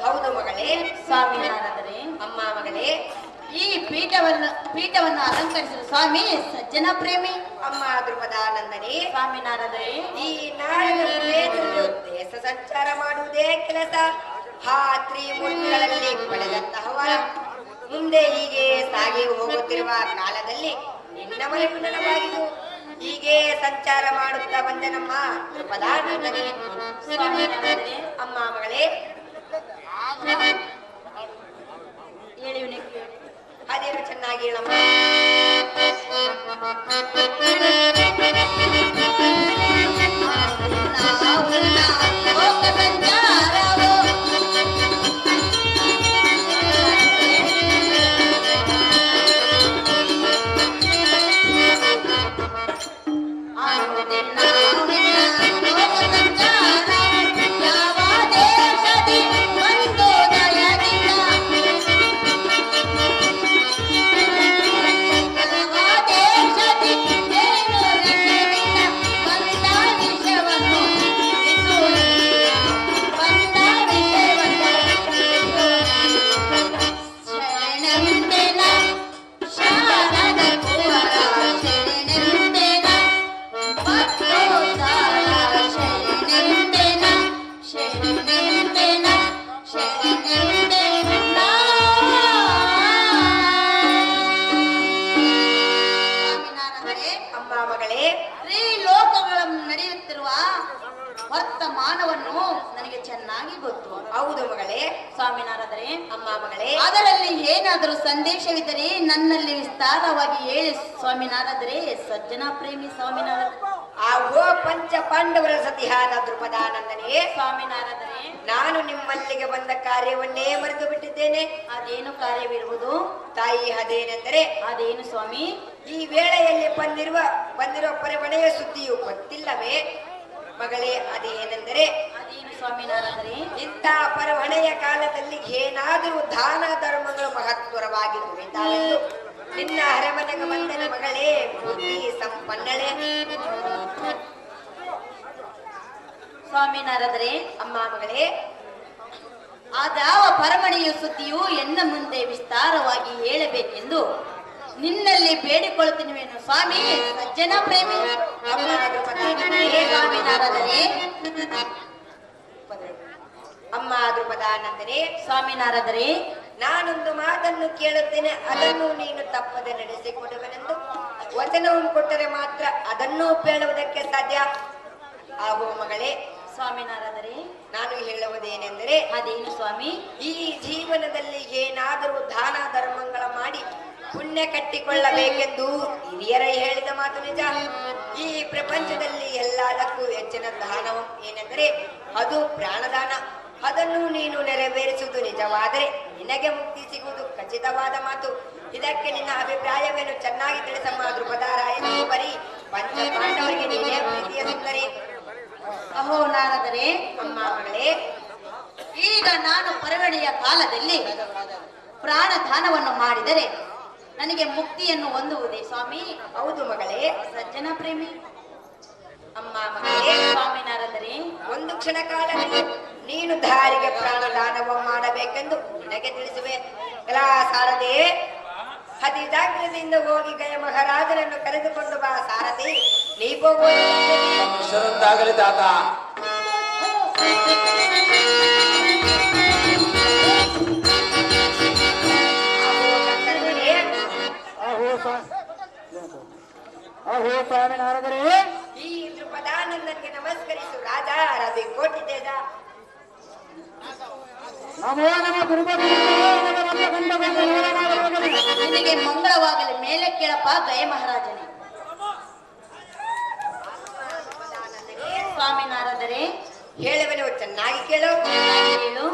ಹೌದು ಮಗಳೇ. ಸ್ವಾಮಿನಾರದರೆ, ಅಮ್ಮ ಮಗಳೇ, ಈ ಪೀಠವನ್ನು ಅಲಂಕರಿಸಿದ ಸ್ವಾಮಿ ಸಜ್ಜನ ಪ್ರೇಮಿ. ಅಮ್ಮ ದೃಪದಾನಂದನೇ, ಸ್ವಾಮಿನಾರದರೆ, ಈ ನಾಡಿನ ದೇಶ ಸಂಚಾರ ಮಾಡುವುದೇ ಕೆಲಸ. ಆ ತ್ರಿಮೂರ್ತಿಗಳಲ್ಲಿ ಪಡೆದಂತಹ ವರ ಮುಂದೆ ಹೀಗೆ ಸಾಗಿ ಹೋಗುತ್ತಿರುವ ಕಾಲದಲ್ಲಿ ನಿನ್ನ ಮನೆಗೂ ನೆನಪಾಗಿದ್ದು ಹೀಗೆ ಸಂಚಾರ ಮಾಡುತ್ತಾ ಬಂದೆ ನಮ್ಮ ದೃಪದಾನಂದನೇ. ಸ್ವಾಮಿನಾರದರೆ, ಅಮ್ಮ ಮಗಳೇ, ಹೇಳಿವನೇ ಕೇಳಿ. ಅದೇನು ಚೆನ್ನಾಗಿ ಹೇಳಮ್ಮ. ಲೋಕ ಸಂಚಾರವು ಯಾವ ದೇಶದಿ ಬಂದು ದಯದಿಂದ ವರ್ತಮಾನವನ್ನು ನನಗೆ ಚೆನ್ನಾಗಿ ಗೊತ್ತು. ಹೌದು ಮಗಳೇ. ಸ್ವಾಮಿನಾರದರೆ, ಅಮ್ಮ ಮಗಳೇ, ಅದರಲ್ಲಿ ಏನಾದರೂ ಸಂದೇಶವಿದ್ದರೆ ನನ್ನಲ್ಲಿ ವಿಸ್ತಾರವಾಗಿ ಹೇಳಿ ಸ್ವಾಮಿನಾರದರೆ. ಸಜ್ಜನ ಪ್ರೇಮಿ ಸ್ವಾಮಿನಾರದರೆ. ಆಹೋ ಪಂಚ ಪಾಂಡವರ ಸತಿಯಾದ ದೃಪದಾನಂದನೇ, ಸ್ವಾಮಿನಾರದರೆ, ನಾನು ನಿಮ್ಮಲ್ಲಿಗೆ ಬಂದ ಕಾರ್ಯವನ್ನೇ ಮರೆತು ಬಿಟ್ಟಿದ್ದೇನೆ. ಅದೇನು ಕಾರ್ಯವಿರುವುದು ತಾಯಿ? ಅದೇನೆಂದರೆ, ಅದೇನು ಸ್ವಾಮಿ? ಈ ವೇಳೆಯಲ್ಲಿ ಬಂದಿರುವ ಪರಿಮಣೆಯ ಸುದ್ದಿಯು ಗೊತ್ತಿಲ್ಲವೇ ಮಗಳೇ? ಅದೇನೆಂದರೆ, ಅದೇನು ಸ್ವಾಮಿನಾರದರೆ? ಇಂಥ ಪರವಣೆಯ ಕಾಲದಲ್ಲಿ ಏನಾದರೂ ದಾನ ಧರ್ಮಗಳು ಮಹತ್ವರವಾಗಿ ನುಡಿತಾವೆಂದು ನಿನ್ನ ಅರಮನೆಗೆ ಬಂದನ ಮಗಳೇ. ಬುದ್ಧಿ ಸಂಪನ್ನಳೆ. ಸ್ವಾಮಿ ನಾರದರೆ, ಅಮ್ಮ ಮಗಳೇ, ಅದಾವ ಪರಮಣಿಯ ಸುದ್ದಿಯು ಎನ್ನ ಮುಂದೆ ವಿಸ್ತಾರವಾಗಿ ಹೇಳಬೇಕೆಂದು ನಿನ್ನಲ್ಲಿ ಬೇಡಿಕೊಳ್ಳುತ್ತೇನೆವೇನು ಸ್ವಾಮಿ ಸಜ್ಜನ ಪ್ರೇಮಿ. ಅಮ್ಮ ಹೇ ಸ್ವಾಮಿ ನಾರದರೆ, ಅಮ್ಮ ದ್ರುಪದಾನಂದನೇ, ಸ್ವಾಮಿ ನಾರದರೆ, ನಾನೊಂದು ಮಾತನ್ನು ಕೇಳುತ್ತೇನೆ, ಅದನ್ನು ನೀನು ತಪ್ಪದೆ ನಡೆಸಿಕೊಡುವೆನೆಂದು ವಚನವನ್ನು ಕೊಟ್ಟರೆ ಮಾತ್ರ ಅದನ್ನು ಬೇಡುವುದಕ್ಕೆ ಸಾಧ್ಯ. ಆಗೋ ಮಗಳೇ, ಸ್ವಾಮಿ ನಾರದರೆ, ನಾನು ಹೇಳುವುದೇನೆಂದರೆ, ಅದೇನು ಸ್ವಾಮಿ? ಈ ಜೀವನದಲ್ಲಿ ಏನಾದರೂ ದಾನ ಧರ್ಮಗಳ ಮಾಡಿ ಪುಣ್ಯ ಕಟ್ಟಿಕೊಳ್ಳಬೇಕೆಂದು ಹಿರಿಯರ ಹೇಳಿದ ಮಾತು ನಿಜ. ಈ ಪ್ರಪಂಚದಲ್ಲಿ ಎಲ್ಲದಕ್ಕೂ ಹೆಚ್ಚಿನ ದಾನವು ಏನೆಂದರೆ ಅದು ಪ್ರಾಣದಾನ. ಅದನ್ನು ನೀನು ನೆರವೇರಿಸುವುದು ನಿಜವಾದರೆ ನಿನಗೆ ಮುಕ್ತಿ ಸಿಗುವುದು ಖಚಿತವಾದ ಮಾತು. ಇದಕ್ಕೆ ನಿನ್ನ ಅಭಿಪ್ರಾಯವೇನು? ಚೆನ್ನಾಗಿ ತಿಳಿಸಮ್ಮ ದ್ರುಪದರಾಯನು. ಬರೀ ಪಂಚ ಪಾಂಡವರಿಗೆ ನೀನೇ ಪ್ರೀತಿಯ ಸುಂದರಿ. ಅಹೋ ನಾರದರೆ, ಅಮ್ಮ ಮಗಳೇ, ಈಗ ನಾನು ಪರವಣಿಯ ಕಾಲದಲ್ಲಿ ಪ್ರಾಣದಾನವನ್ನು ಮಾಡಿದರೆ ನನಗೆ ಮುಕ್ತಿಯನ್ನು ಹೊಂದುವುದೇ ಸ್ವಾಮಿ? ಹೌದು ಮಗಳೇ, ಸಜ್ಜನ ಪ್ರೇಮಿ. ಅಮ್ಮ ಮಗಳೇ, ಸ್ವಾಮಿ ನಾರದರೆ, ಒಂದು ಕ್ಷಣ ಕಾಲದಲ್ಲಿ ನೀನು ದಾರಿಗೆ ಪ್ರಾಣದಾನವ ಮಾಡಬೇಕೆಂದು ನಿನಗೆ ತಿಳಿಸುವೆ. ಸಾರದೆ, ಅತಿ ಜಾಗ್ರತೆಯಿಂದ ಹೋಗಿ ಗಯ ಮಹಾರಾಜನನ್ನು ಕರೆದುಕೊಂಡು ಬಾ. ಸಾರಥಿ, ನೀ ವಿಷದಂತಾಗಲಿ ತಾತ. ಅಹೋ ಸ್ವಾಮಿ ನಾರದರೆ, ಈ ದ್ರುಪದಾನಂದನಿಗೆ ನಮಸ್ಕರಿಸು. ರಾಜ ರವಿ ಕೋಟಿ ತೇಜ. ನಮೋ ನಮ ದುರ್ಬಲಿ ನಿನಗೆ ಮಂಗಳವಾಗಲಿ. ಮೇಲೆ ಕೇಳಪ್ಪ ಗಯ ಮಹಾರಾಜನೇ. ಸ್ವಾಮಿ ನಾರದರೆ, ಹೇಳುವೆನು, ಚೆನ್ನಾಗಿ ಕೇಳು. ಹೇಳು.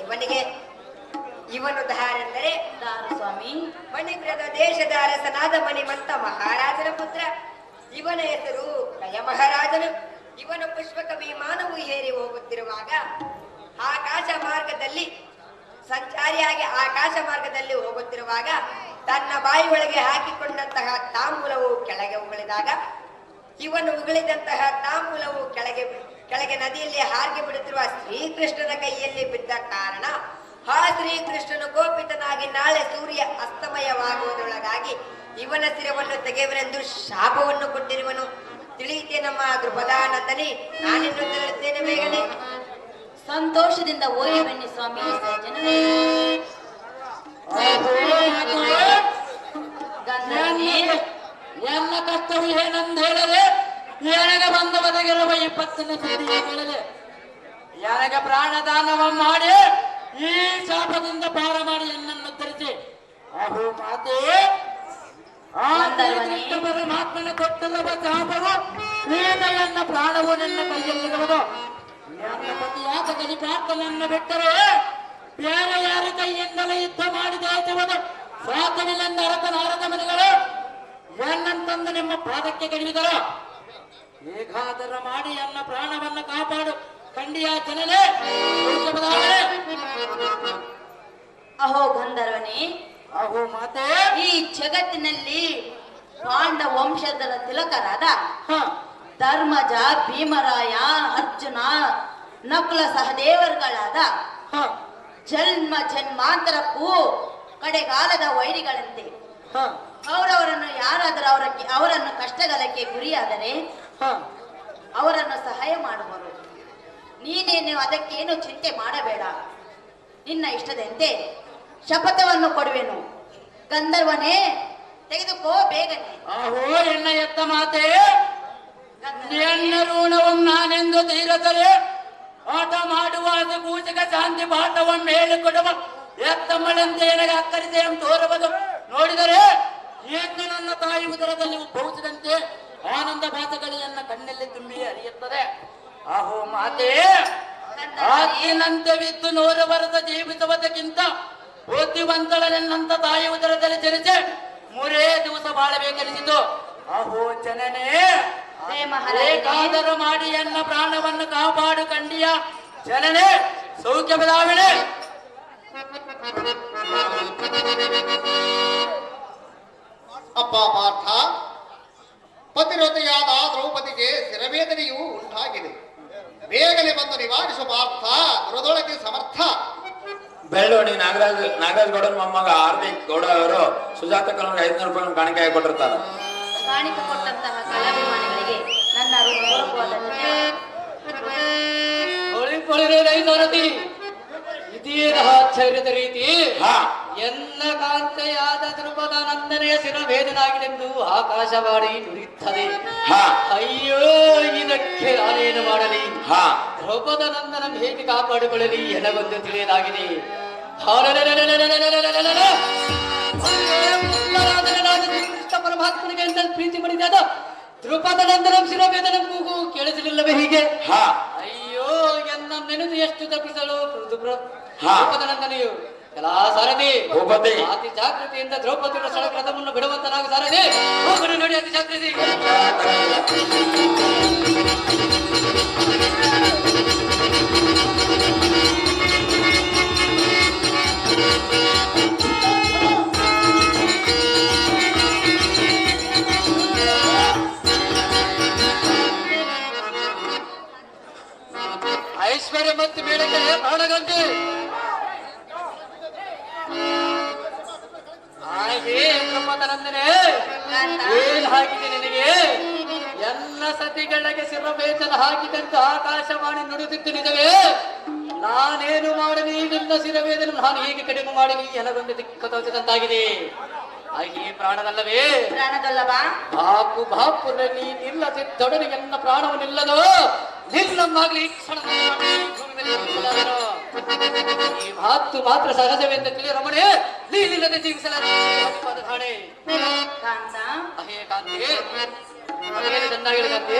ಇವನಿಗೆ ಇವನು ಧಾರೆಂದರೆ ದಾರು ಸ್ವಾಮಿ. ಮಣಿಪುರದ ದೇಶದ ಅರಸನಾದ ಮಣಿಮಂತ ಮಹಾರಾಜನ ಪುತ್ರ. ಇವನ ಹೆಸರು ಗಯ ಮಹಾರಾಜನು. ಇವನು ಪುಷ್ಪಕ ವಿಮಾನವು ಏರಿ ಹೋಗುತ್ತಿರುವಾಗ ಆಕಾಶ ಮಾರ್ಗದಲ್ಲಿ ಸಂಚಾರಿಯಾಗಿ ಆಕಾಶ ಮಾರ್ಗದಲ್ಲಿ ಹೋಗುತ್ತಿರುವಾಗ ತನ್ನ ಬಾಯಿ ಒಳಗೆ ಹಾಕಿಕೊಂಡಂತಹ ತಾಂಬೂಲವು ಕೆಳಗೆ ಉಗುಳಿದಾಗ ಇವನು ಉಗುಳಿದಂತಹ ತಾಂಬೂಲವು ಕೆಳಗೆ ನದಿಯಲ್ಲಿ ಹಾರಿಗೆ ಬಿಡುತ್ತಿರುವ ಶ್ರೀಕೃಷ್ಣನ ಕೈಯಲ್ಲಿ ಬಿದ್ದ ಕಾರಣ ಆ ಶ್ರೀಕೃಷ್ಣನು ಕೋಪಿತನಾಗಿ ನಾಳೆ ಸೂರ್ಯ ಅಸ್ತಮಯವಾಗುವುದರೊಳಗಾಗಿ ಇವನ ಶಿರವನ್ನು ತೆಗೆಯುವನೆಂದು ಶಾಪವನ್ನು ಕೊಟ್ಟಿರುವನು. ತಿಳಿಯಿತೆ ನಮ್ಮ ದೃಪದಾನಂದನಿ, ನಾನಿನ್ನು ತೆರಳುತ್ತೇನೆ ಬೇಗನೆ. ಸಂತೋಷದಿಂದ ಹೋಗಿ ಬನ್ನಿ ಸ್ವಾಮಿ ಸಜ್ಜನರೇ. ಗಂಧರ್ವನೇ, ಎಲ್ಲ ಕಷ್ಟವು ಏನೆಂದು ಹೇಳದೆ ನನಗೆ ಬಂದ ಬದಗಿರುವ 20ನೇ ಸುದ್ದಿ ಹೇಳಲೆ ನನಗೆ ಪ್ರಾಣದಾನವ ಮಾಡಿ ಈ ಶಾಪದಿಂದ ಪಾರ ಮಾಡಿ ಎನ್ನನ್ನು ಉತ್ತರಿಸಿ ಅಹೋ ಮಾತೆ ಪರಮಾತ್ಮನ ಕೊಟ್ಟಿರುವ ಶಾಪವು ನೀನು ನನ್ನ ಪ್ರಾಣವು ನನ್ನ ಕೈಯಲ್ಲಿರುವುದು. ನನ್ನ ಪತಿಯಾದ ಕಲಿಪಾರ್ಥನನ್ನು ಬಿಟ್ಟರೆ ಬೇರೆ ಯಾರ ಕೈಯಿಂದಲೇ ಯುದ್ಧ ಮಾಡಿ ಜಯಿಸುವುದು ಸಾಧ್ಯವಿല്ലെಂದು ಅರಕನಾರದ ಮನೆಗಳು ಎನ್ನಂತಂದು ನಿಮ್ಮ ಪಾದಕ್ಕೆ ಕಡಿದರು. ಹೇಗಾದರ ಮಾಡಿ ನನ್ನ ಪ್ರಾಣವನ್ನು ಕಾಪಾಡು ಖಂಡಿಯ ಜನನೇ. ಅಹೋ ಗಂಧರ್ವನೇ, ಅಹೋ ಮಾತೆ, ಈ ಜಗತ್ತಿನಲ್ಲಿ ಪಾಂಡ ವಂಶದ ತಿಲಕರಾದ ಹ ಧರ್ಮಜ, ಭೀಮರಾಯ, ಅರ್ಜುನ, ನಕುಲ ಸಹದೇವರುಗಳಾದ ಹ ಜನ್ಮ ಜನ್ಮಾಂತರಕ್ಕೂ ಕಡೆಗಾಲದ ವೈರಿಗಳಂತೆ. ಹ ಅವರವರನ್ನು ಯಾರಾದರೂ ಅವರನ್ನು ಕಷ್ಟಗಾಲಕ್ಕೆ ಗುರಿಯಾದರೆ ಹ ಅವರನ್ನು ಸಹಾಯ ಮಾಡುವರು. ನೀನೇನು ಅದಕ್ಕೇನು ಚಿಂತೆ ಮಾಡಬೇಡ. ನಿನ್ನ ಇಷ್ಟದಂತೆ ಶಪಥವನ್ನು ಕೊಡುವೆನು. ಗಂಧರ್ವನೇ, ತೆಗೆದುಕೋ ಬೇಗನೆ. ಅಹೋ ಎನ್ನ ಎತ್ತ ಮಾತೆ, ಎನ್ನ ಋಣವಂ ನಾನೆಂದು ತೀರದರೆ ಆಟ ಮಾಡುವಾಗ ಕೂಚಕ ಶಾಂತಿ ಪಾಠವಂ ಹೇಳಿಕೊಡುವ ಎತ್ತಮ್ಮಳಂತೆ ನನಗೆ ಅಕ್ಕರಿಸೆ ತೋರುವುದು ನೋಡಿದರೆ ಎಂದು ನನ್ನ ತಾಯಿ ಉದರದಲ್ಲಿ ಉದ್ಭವಿಸಿದಂತೆ ಆನಂದ ಭಾಸಗಳಿಯನ್ನ ಕಣ್ಣಲ್ಲಿ ತುಂಬಿ ಹರಿಯುತ್ತದೆ. ಅಹೋ ಮಾತೆ, ಆಕಿನಂತವಿದ್ದು 100 ವರ್ಷ ಜೀವಿಸುವುದಕ್ಕಿಂತ ಬುದ್ಧಿವಂತಳನೆನ್ನಂತ ತಾಯಿ ಉದರದಲ್ಲಿ ಜನಿಸಿ 3 ದಿವಸ ಬಾಳಬೇಕೆನಿಸಿತು. ಅಹೋ ಜನನೇ, ಬೇಕಾದರೂ ಮಾಡಿ ಎನ್ನ ಪ್ರಾಣವನ್ನು ಕಾಪಾಡು ಕಂಡಿಯ ಜನನೇ. ಸೌಖ್ಯ ಬದಾವಣೆ. ಅಪ್ಪ ಪಾರ್ಥ, ಪತಿರತೆಯಾದ ದ್ರೌಪದಿಗೆ ಶಿರವೇದನೆಯೂ ಉಂಟಾಗಿದೆ. ಬೇಗನೆ ಬಂದು ನಿವಾರಿಸುವ ಪಾರ್ಥ, ದುರದೊಳಗೆ ಸಮರ್ಥ. ಬೆಳ್ಳೋಣಿ ನಾಗರಾಜ್ ಗೌಡನ ಮೊಮ್ಮಗ ಹಾರ್ದಿಕ್ ಗೌಡ ಅವರು ಸುಜಾತ ಕಲಂಗೆ 500 ರೂಪಾಯಿ ಕಾಣಿಕೆ ಕೊಟ್ಟಿರ್ತಾರೆ. ಕಾಣಿಕೆ ಕೊಟ್ಟಂತಹ ಕಲಾಭಿಮಾನಿಗಳಿಗೆ ನನ್ನ ಹೃತ್ಪೂರ್ವಕವಾದ ಇದೇನ ಆಶ್ಚರ್ಯದ ರೀತಿ ಎನ್ನ ಕಾಂತೆಯಾದ ಧ್ರುಪದ ನಂದನೆಯ ಶಿರಭೇದನಾಗಿದೆಂದು ಆಕಾಶವಾಣಿ ನುಡಿಯುತ್ತದೆ. ಅಯ್ಯೋ, ಇದಕ್ಕೆ ನಾನೇನು ಮಾಡಲಿ? ಧ್ರುಪದ ನಂದನ ಹೇಗೆ ಕಾಪಾಡಿಕೊಳ್ಳಲಿ ಎನಗೊಂದು ತಿಳಿಯಲಾಗಿದೆ. ಕೃಷ್ಣ ಪರಮಾತ್ಮನಿಗೆ ಎಂತ ಪ್ರೀತಿ ಮಾಡಿದ ಧ್ರುಪದ ನಂದನಂ ಶಿರಭೇದನಂ ಕೂಗು ಕೇಳಿಸಲಿಲ್ಲವೇ ಹೀಗೆ? ಅಯ್ಯೋ, ಎನ್ನ ನೆನೆದು ಎಷ್ಟು ತಪ್ಪಿಸಲು ದ್ರೌಪದ ನಂದನೆಯು ಎಲ್ಲಾ ಸಾರಥಿ ಅತಿ ಜಾಗೃತಿಯಿಂದ ದ್ರೌಪದಿಯ ಸ್ಥಳಕ್ರಮವನ್ನು ಬಿಡುವಂತನಾಗ ಸಾರಥಿ ಹೋಗಲು ನೋಡಿ. ಅತಿ ಜಾಗೃತಿ. ಐಶ್ವರ್ಯ ಮತ್ತು ಮೇಳಕ್ಕೆ ಪ್ರಾಣಗಂಟೆ ದ್ರೌಪದನಂದನೆ ಏನ್ ಹಾಕಿದೆ ನಿನಗೆ? ಎಲ್ಲ ಸತಿಗಳಿಗೆ ಶಿರಭೇದನ ಹಾಕಿದಂತ ಆಕಾಶವಾಣಿ ನುಡಿದಿತ್ತು ನಿಜವೇ? ನಾನೇನು ಮಾಡಲಿ? ನಿನ್ನ ಶಿರವೇದನ ನಾನು ಹೇಗೆ ಕಡಿಮೆ ಮಾಡಲಿ ಎನಗೊಂದು ದಿಕ್ಕು ತೋಚಿದಂತಾಗಿದೆ. ಹಾಗೆ ಪ್ರಾಣದಲ್ಲವೇ? ಪ್ರಾಣದಲ್ಲವಾ? ಬಾಪುರಲ್ಲಿ ನಿಲ್ಲದಿದ್ದೊಡನೆ ಎನ್ನ ಪ್ರಾಣವನ್ನಿಲ್ಲದೋ ನಿಲ್ಲಮ್ಮಾಗ್ಲಿ ಈ ಮಾತು ಮಾತ್ರ ಸಹಜವೆಂದು ತಿಳಿ ರಮಣೆ, ನೀನಿಲ್ಲದೆ ಜೀವಿಸಲಾರೆ. ಕಾಂತ, ಅಹೇ ಕಾಂತಿ, ಅದೇನು ಚೆನ್ನಾಗಿದೆ ಕಾಂತಿ.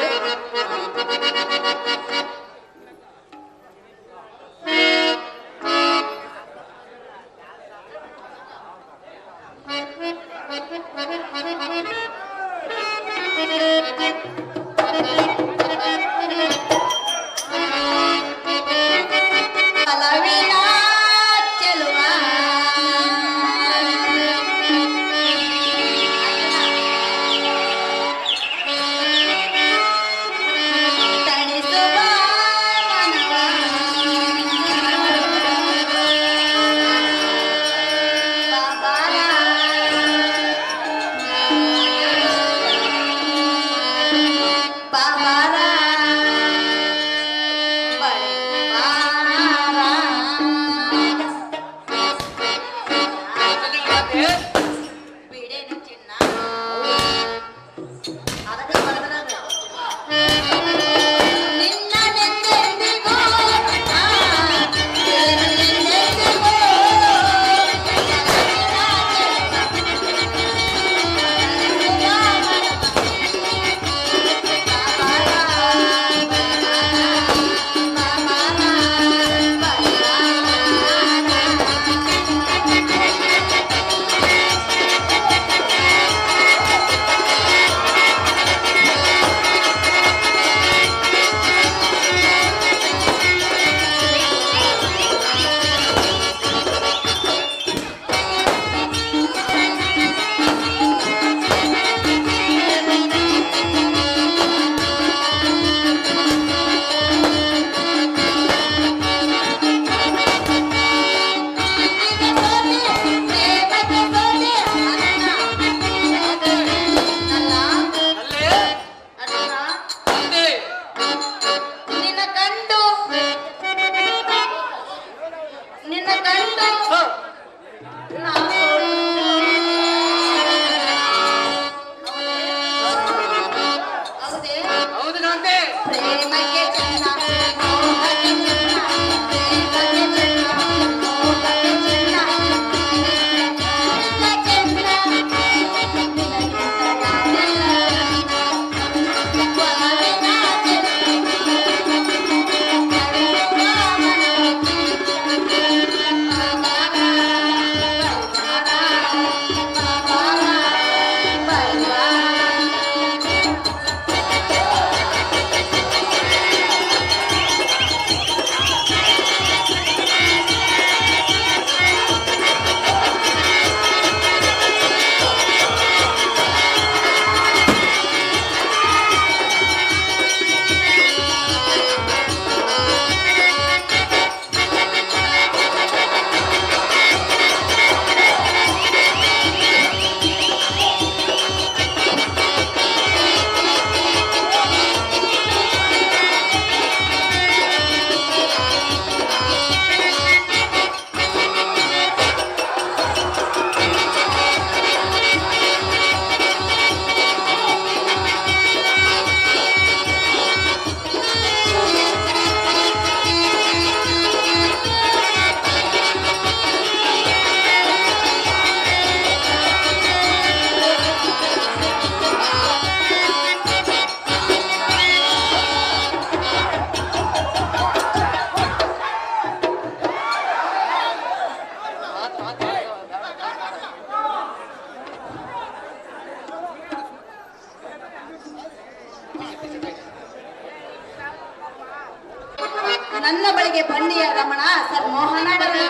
ನನ್ನ ಬಳಿಗೆ ಬಂದಿಯ ರಮಣ ಸರ್ ಮೋಹನ ವರ್ಣ.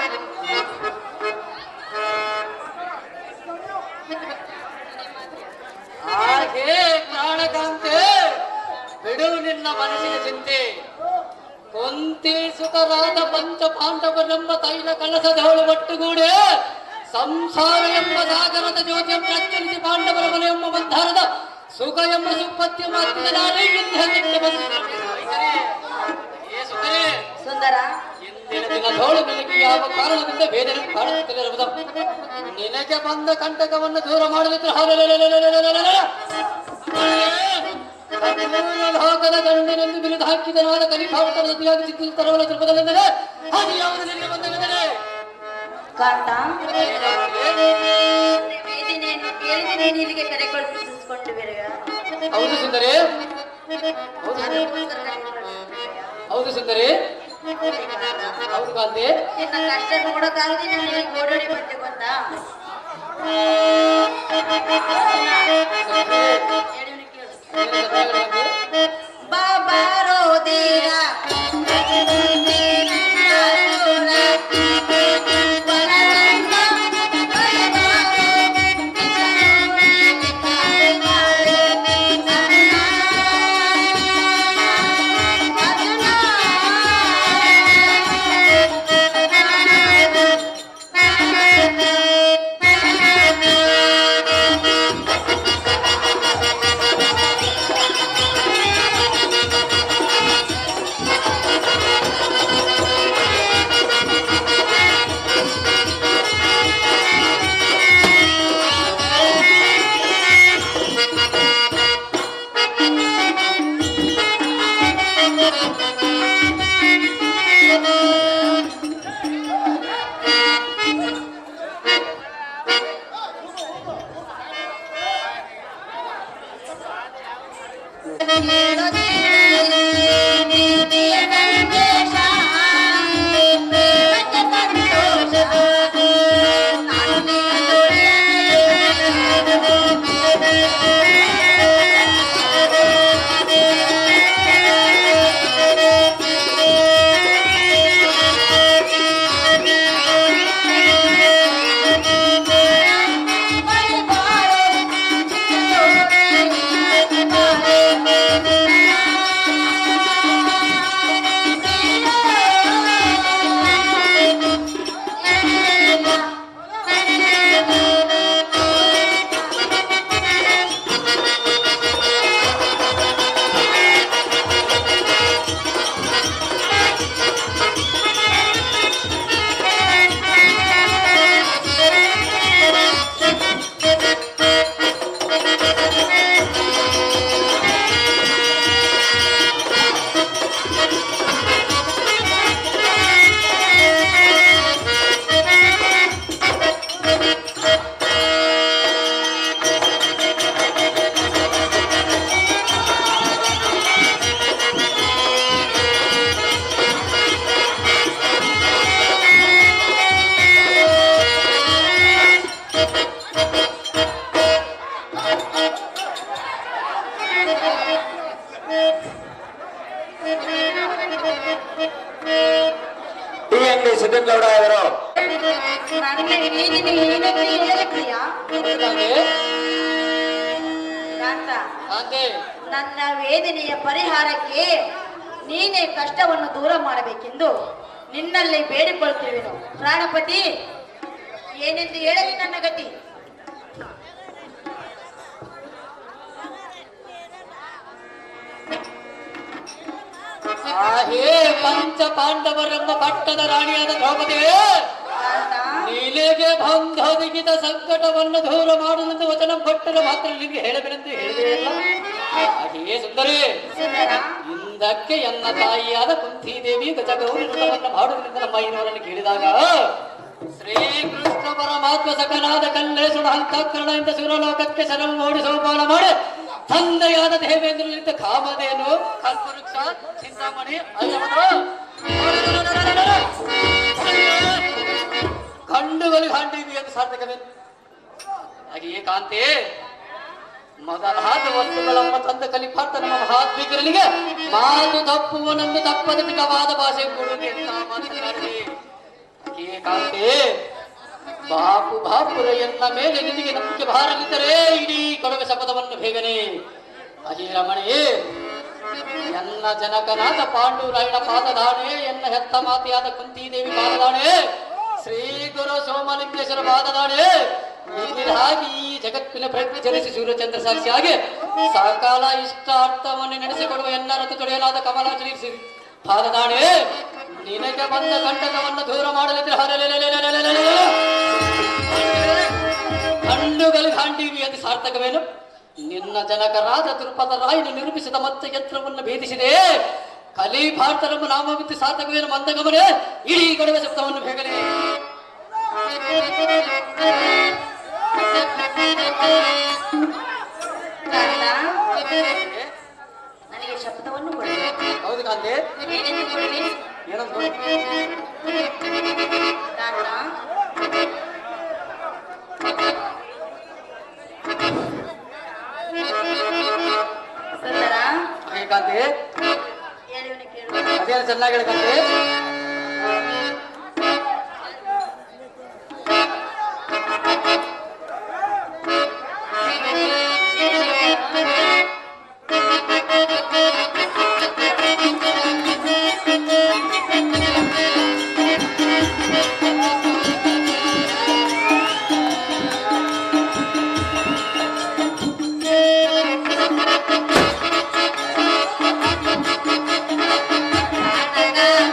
ಹಾಗೆ ಪ್ರಾಣಕಾಂತೆ, ಬಿಡು ನಿನ್ನ ಮನಸ್ಸಿನ ಚಿಂತೆ. ಕೊಂತಿ ಸುತರಾದ ಪಂಚ ಪಾಂಡವರೆಂಬ ತೈಲ ಕಲಸದವಳು ಒಟ್ಟುಗೂಡೆ ಸಂಸಾರ ಎಂಬ ಸಾಗರದ ಜ್ಯೋತಿಯ ಪ್ರಜ್ವಲಿಸಿ ಪಾಂಡವರ ಮನೆ ಎಂಬ ಬಂಧಾರದ ಸುಖ ಎಂಬ ಸುಪ್ಪತ್ಯ ಮಾತಿನಾರೇ ಸುಂದರ, ಇಂದಿನ ದಿನದೋಳು ನಿನಗೆ ಯಾವ ಕಾರಣದಿಂದ ವೇದನೆ ಕಾಣುತ್ತಿರುವುದು? ನಿನಗೆ ಬಂದ ಕಂಟಕವನ್ನು ದೂರ ಮಾಡಲಿದ್ರೆ ಲೋಕದ ಗಂಡನೆಂದು ಬಿರುದು ಹಾಕಿದನಾದ ಕಲಿಪಾವಟರ ಜೊತೆಯಾಗಿ ಚಿತ್ರಿತರವರ ರೂಪದಲ್ಲೆಂದರೆ ಅದು ಯಾವುದು ನಿನಗೆ ಬಂದವೆಂದರೆ ಕಾಂತ, ವೇದನೆಯನ್ನು ಕೇಳಿದರೆ ಇಲ್ಲಿಗೆ ಕರೆಕೊಳಿಸಿಕೊಂಡು ಬೇರೆಯ? ಹೌದು ಸುಂದರಿ, ಹೌದು ಸುಂದರಿ, ಹೌದು ಕಾಂತಿ. ನಿನ್ನ ಕಷ್ಟ ನೋಡಕ್ಕಾಗದೆ ನಾನು ಓಡಾಡಿ ಬಂದೆ ಗೊತ್ತಾ? ಬಾಬಾರೋ ದೀರ ಸಿದ್ದಗೌಡ ಅವರು ನನಗೆ ವೇದನೆ ಏನಂತ ಹೇಳಕ್ರಿಯ? ಕಾಂತ, ನನ್ನ ವೇದನೆಯ ಪರಿಹಾರಕ್ಕೆ ನೀನೇ ಕಷ್ಟವನ್ನು ದೂರ ಮಾಡಬೇಕೆಂದು ನಿನ್ನಲ್ಲಿ ಬೇಡಿಕೊಳ್ತಿರುವೆನು. ಪ್ರಾಣಪತಿ, ಏನೆಂದು ಹೇಳಲಿ ನನ್ನ ಗತಿ? ಪಂಚ ಪಾಂಡವರೆಂಬ ಪಟ್ಟದ ರಾಣಿಯಾದ ದ್ರೌಪದಿಯೇ, ನೀಲೆಗೆ ಬಂಧೊದಗಿದ ಸಂಕಟವನ್ನು ದೂರ ಮಾಡುವಂತ ವಚನ ಕೊಟ್ಟರೆ ಮಾತ್ರ ನಿಮಗೆ ಹೇಳಬೇಕೆಂದು ಹೇಳಿದೆಯಲ್ಲ. ಹಾಗೆಯೇ ಸುಂದರಿ, ಇಂದಕ್ಕೆ ಎನ್ನ ತಾಯಿಯಾದ ಕುಂತಿದೇವಿ ಗಜಗೌರಿ ವ್ರತವನ್ನು ಮಾಡುವುದರಿಂದ ನಮ್ಮ ಐನವರನ್ನು ಕೇಳಿದಾಗ ಶ್ರೀಕೃಷ್ಣ ಪರಮಾತ್ಮ ಸಕನಾದ ಕಲ್ಲೇಶುಡ ಅಂತಃಕರಣದಿಂದ ಸುರಲೋಕಕ್ಕೆ ಶರವು ಓಡಿ ಸೋಪಾನ ಮಾಡಿ ತಂದೆಯಾದ ದೇವೇಂದ್ರನಿಂದ ಕಾಮಧೇನು ಕಲ್ಪವೃಕ್ಷ ಚಿಂತಾಮಣಿ ಕಂಡುಗಳು ಕಾಂಡಿವಿ ಎಂದು ಸಾರ್ಥಕವೇ. ಹಾಗೆಯೇ ಕಾಂತಿ, ಮೊದಲಾದ ವಸ್ತುಗಳಮ್ಮ ತಂದ ಕಲಿಪಾರ್ಥ ನಮ್ಮ ಮಹಾತ್ಮಿಕರನಿಗೆ ಮಾತು ತಪ್ಪುವನೊಂದು ತಪ್ಪದ ಪಿತವಾದ ಭಾಷೆ ಕೊಡುಗೆ ಮಾತನಾಡಲಿ ಏಕಾಂತೆ ಬಾಪುರ ಎನ್ನ ಮೇಲೆ ನಿನಗೆ ನಂಬಿಕೆ ಭಾರವಿದ್ದರೆ ಇಡೀ ಕೊಡವೆ ಶಪಥವನ್ನು ಬೇಗನೆ ಅಹಿರಮಣಿ ಎನ್ನ ಜನಕನಾದ ಪಾಂಡುರಾಯಣ ಪಾದದಾಣೆ ಎನ್ನ ಹೆತ್ತ ಮಾತೆಯಾದ ಕುಂತಿದೇವಿ ಪಾದದಾಣೆ ಶ್ರೀ ಗುರು ಸೋಮಲಿಂಗೇಶ್ವರ ಪಾದದಾಣೆ ಹಾಗೆ ಈ ಜಗತ್ತಿನ ಪ್ರಯತ್ನ ಚಲಿಸಿ ಸೂರ್ಯಚಂದ್ರ ಸಾಕ್ಷಿಯಾಗಿ ಸಕಾಲ ಇಷ್ಟಾರ್ಥವನ್ನು ನೆನೆಸಿಕೊಡುವ ಎನ್ನ ರಥ ತೊಡೆಯಲಾದ ಕಮಲಾಚರಿಸಿ ಪಾದದಾಣೆ ನಿನಗೆ ಬಂದ ಕಂಟಕವನ್ನು ದೂರ ಮಾಡಲಿದ್ರೆ ಹಣ್ಣುಗಳು ಕಾಂಡೀವಿ ಎಂದು ಸಾರ್ಥಕವೇನು ನಿನ್ನ ಜನಕರಾದ ದ್ರುಪದ ರಾಯನು ನಿರ್ಮಿಸಿದ ಮತ್ತೆ ಯಂತ್ರವನ್ನು ಭೇದಿಸಿದೆ ಕಲಿಪಾರ್ಥರಮ್ಮ ನಾಮವಿತ್ತು ಸಾರ್ಥಕವೇನು ಮಂದಗಮನೆ ಇಡೀ ಕೊಡುವ ಶಬ್ದವನ್ನು ಬೇಗನೆ ನನಗೆ ಶಬ್ದವನ್ನು ಕೊಡಬೇಕು. ಹೌದು ಕಾಂತೆ ಏನೆಂದು ಕೊಡಲಿ? ಏನಂತ ಕಾರಣ ಸುಂದರ ಕಾಂತೆ ಹೇಳಿವನು ಕೇಳು. ಅದೇನು ಚೆನ್ನಾಗಿ ಕಾಂತೆ ಕಾರಣ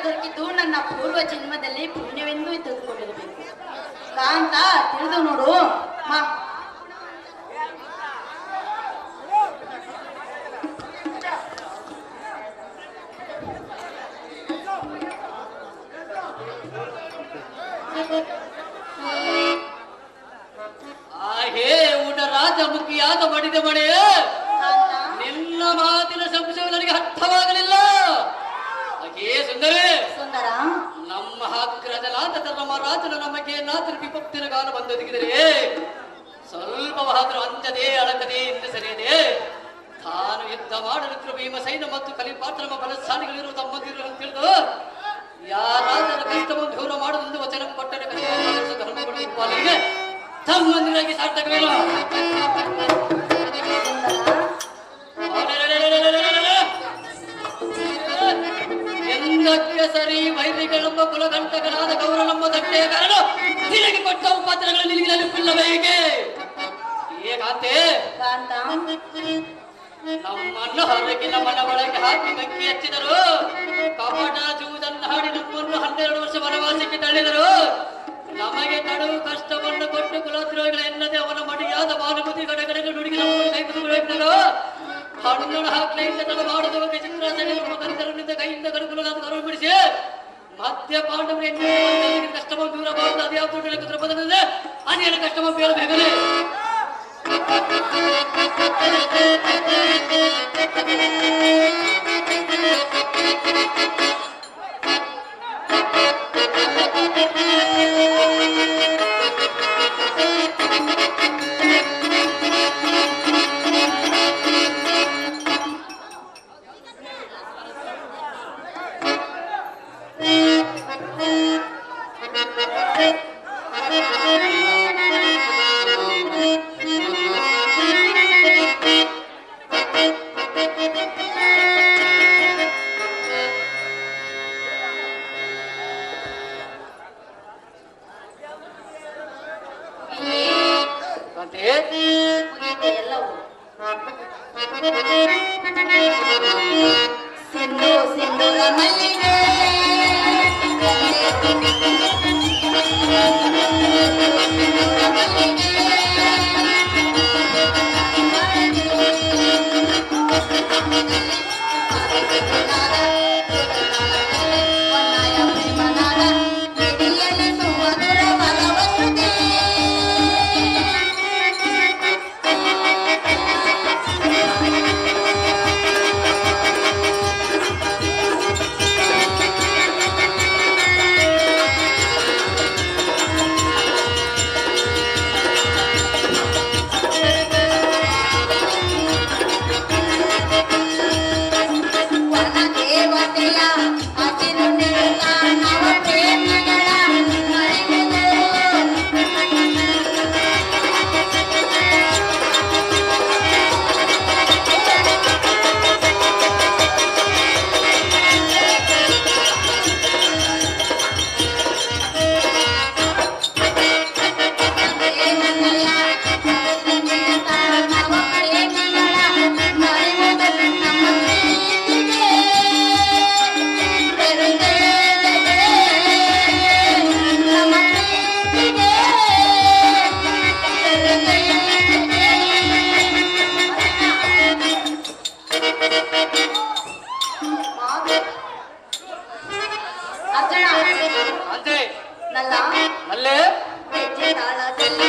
ದೊರಕಿದ್ದು ನನ್ನ ಪೂರ್ವ ಜನ್ಮದಲ್ಲಿ ಪುಣ್ಯವೆಂದು ತೆಗೆದುಕೊಂಡಿರಬೇಕು. ಕಾಂತ ತಿಳಿದು ನೋಡು. ಹೇ ಊಟ ರಾಜಮುಖಿಯಾದ ಮಡಿದ ಮಳೆ, ನಿನ್ನ ಮಾತಿನ ಸಂಶಯ ನನಗೆ ಅರ್ಥವಾಗಲಿಲ್ಲ. ಹಾಗೇ ಸುಂದರೇ, ಸುಂದರ, ನಮ್ಮ ಅಗ್ರಜನಾದ ನಮ್ಮ ರಾಜನು ನಮಗೆ ನಾತ್ರ ವಿಪತ್ತಿನ ಕಾಲ ಬಂದೊದಗಿದರೆ ಸ್ವಲ್ಪವಾದರೂ ಅಂಜದೆ ಅಳಕದೆ ಎಂದು ಸರಿಯದೆ ತಾನು ಯುದ್ಧ ಮಾಡಲಿರುವ ಭೀಮಸೈನ ಮತ್ತು ಕಲಿಪಾತ್ರ ಬಲಶಾಲಿಗಳಿರುವ ತಮ್ಮಂದಿರು ತಿಳಿದು ಯಾರಾದರ ಕಷ್ಟವನ್ನು ದೂರ ಮಾಡುವುದೆಂದು ವಚನ ಕೊಟ್ಟರೆ ಕಷ್ಟ ಧರ್ಮಗಳು ಪಾಲಿಗೆ ತಮ್ಮಂದಿರಾಗಿ ಸಾರ್ಥಕವೇನು? ಎಂದಕ್ಕೆ ಸರಿ ವೈರಿಗಳೆಂಬ ಕುಲಗಂಟಕನಾದ ಗೌರ ನಮ್ಮ ದಟ್ಟೆಯ ಕಾರಣ ನಿನಗೆ ಕೊಟ್ಟ ಉಪತ್ರಗಳ ನಿಲುಗಿನಲ್ಲಿ ಹೇಗೆ ಹೇಗಾಂತೆ ನಮ್ಮನ್ನು ಹೊರಗಿನ ಮನ ಒಳಗೆ ಹಾಕಿ ಬೆಂಕಿ ಹಚ್ಚಿದರು. ಕಪಟ ಜೂಜನ್ನು ಹಾಡಿ ನಮ್ಮನ್ನು 12 ವರ್ಷ ವನವಾಸಕ್ಕೆ ತಳ್ಳಿದರು. ನಮಗೆ ಕಡುವು ಕಷ್ಟವನ್ನು ಕೊಟ್ಟು ಕುಲದ್ರೋಹಿಗಳೆನ್ನದೆ ಅವನ ಮಡಿಯಾದ ಭಾನುಮತಿ ಕಡೆಗಳಿಗೆ ನುಡುಗಿ ನಮ್ಮನ್ನು ಕೈ ಬಿಡುವರು. ಹಣ್ಣನ್ನು ಹಾಕ್ಲಿಂದ ತಡ ಮಾಡುವ ಚಿತ್ರ ಕರಿತರನಿಂದ ಕೈಯಿಂದ ಕಡುಕುಲಗಾದ ಕರು ಬಿಡಿಸಿ ಮಧ್ಯ ಪಾಂಡವರ ಕಷ್ಟವನ್ನು ದೂರ ಮಾಡುವುದು ಅದು ಯಾವ ದೊಡ್ಡ ಪದವಿದೆ ಅನೇಕ ಕಷ್ಟವನ್ನು ಬೇಡಬೇಕಲೇ. ಸಿಂಧು ಸಿಂಧೂರ ಮಲ್ಲಿಗೆ ಅಲ್ಲೇ ಹೆಜ್ಜೆ ತಾಳದಲ್ಲಿ